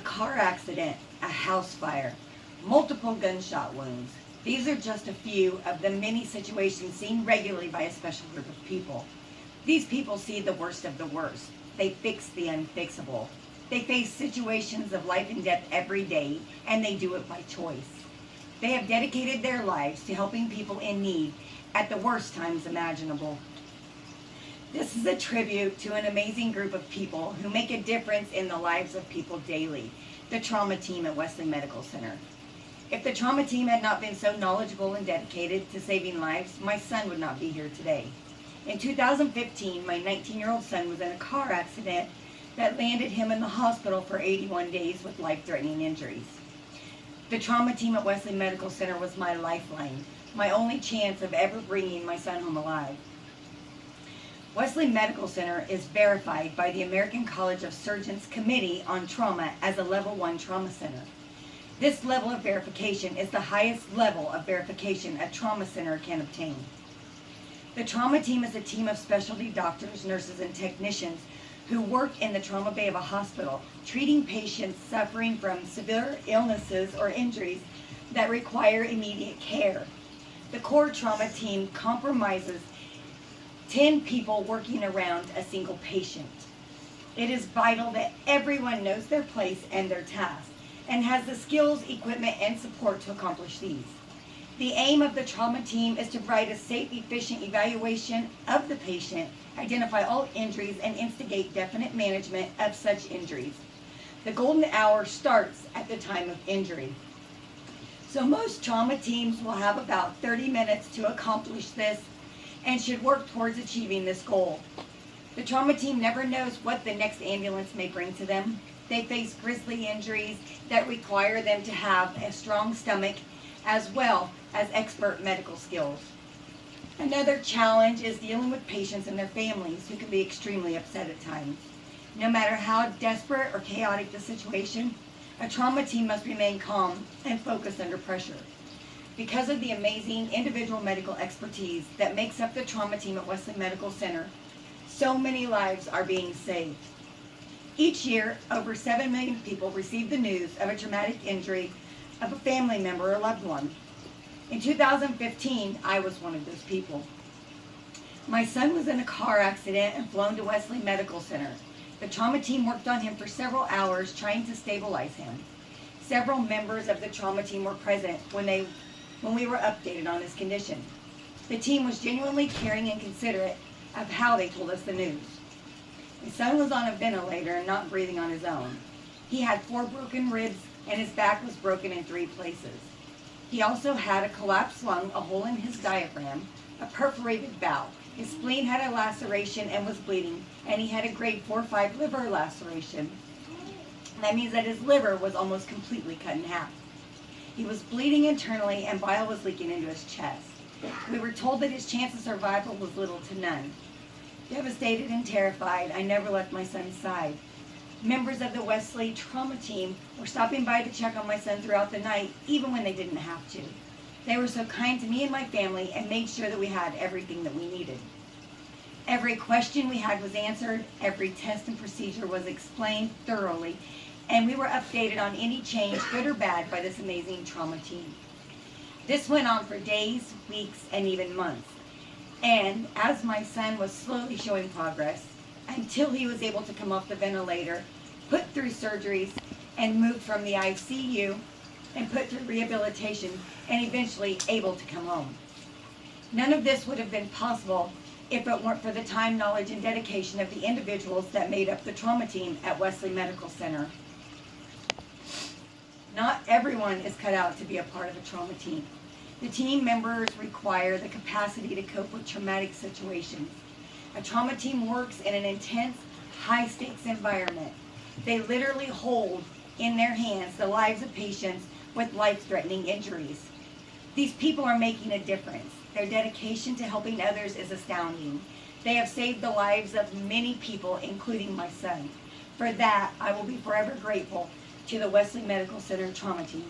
car accident, a house fire, multiple gunshot wounds. These are just a few of the many situations seen regularly by a special group of people. These people see the worst of the worst. They fix the unfixable. They face situations of life and death every day, and they do it by choice. They have dedicated their lives to helping people in need at the worst times imaginable. This is a tribute to an amazing group of people who make a difference in the lives of people daily, the trauma team at Wesley Medical Center. If the trauma team had not been so knowledgeable and dedicated to saving lives, my son would not be here today. In 2015, my 19-year-old son was in a car accident that landed him in the hospital for 81 days with life-threatening injuries. The trauma team at Wesley Medical Center was my lifeline, my only chance of ever bringing my son home alive. Wesley Medical Center is verified by the American College of Surgeons Committee on Trauma as a Level 1 trauma center. This level of verification is the highest level of verification a trauma center can obtain. The trauma team is a team of specialty doctors, nurses, and technicians who work in the trauma bay of a hospital, treating patients suffering from severe illnesses or injuries that require immediate care. The core trauma team comprises 10 people working around a single patient. It is vital that everyone knows their place and their task, and has the skills, equipment, and support to accomplish these. The aim of the trauma team is to provide a safe, efficient evaluation of the patient, identify all injuries, and instigate definite management of such injuries. The golden hour starts at the time of injury. So most trauma teams will have about 30 minutes to accomplish this and should work towards achieving this goal. The trauma team never knows what the next ambulance may bring to them. They face grisly injuries that require them to have a strong stomach as well as expert medical skills. Another challenge is dealing with patients and their families who can be extremely upset at times. No matter how desperate or chaotic the situation, a trauma team must remain calm and focused under pressure. Because of the amazing individual medical expertise that makes up the trauma team at Wesley Medical Center, so many lives are being saved. Each year, over 7 million people receive the news of a traumatic injury of a family member or loved one. In 2015, I was one of those people. My son was in a car accident and flown to Wesley Medical Center. The trauma team worked on him for several hours trying to stabilize him. Several members of the trauma team were present when we were updated on his condition. The team was genuinely caring and considerate of how they told us the news. My son was on a ventilator and not breathing on his own. He had 4 broken ribs and his back was broken in 3 places. He also had a collapsed lung, a hole in his diaphragm, a perforated bowel. His spleen had a laceration and was bleeding, and he had a grade 4-5 liver laceration. That means that his liver was almost completely cut in half. He was bleeding internally and bile was leaking into his chest. We were told that his chance of survival was little to none. Devastated and terrified, I never left my son's side. Members of the Wesley trauma team were stopping by to check on my son throughout the night, even when they didn't have to. They were so kind to me and my family and made sure that we had everything that we needed. Every question we had was answered, every test and procedure was explained thoroughly, and we were updated on any change, good or bad, by this amazing trauma team. This went on for days, weeks, and even months. And as my son was slowly showing progress, until he was able to come off the ventilator, put through surgeries, and moved from the ICU, and put through rehabilitation, and eventually able to come home. None of this would have been possible if it weren't for the time, knowledge, and dedication of the individuals that made up the trauma team at Wesley Medical Center. Not everyone is cut out to be a part of a trauma team. The team members require the capacity to cope with traumatic situations. A trauma team works in an intense, high-stakes environment. They literally hold in their hands the lives of patients with life-threatening injuries. These people are making a difference. Their dedication to helping others is astounding. They have saved the lives of many people, including my son. For that, I will be forever grateful to the Wesley Medical Center trauma team.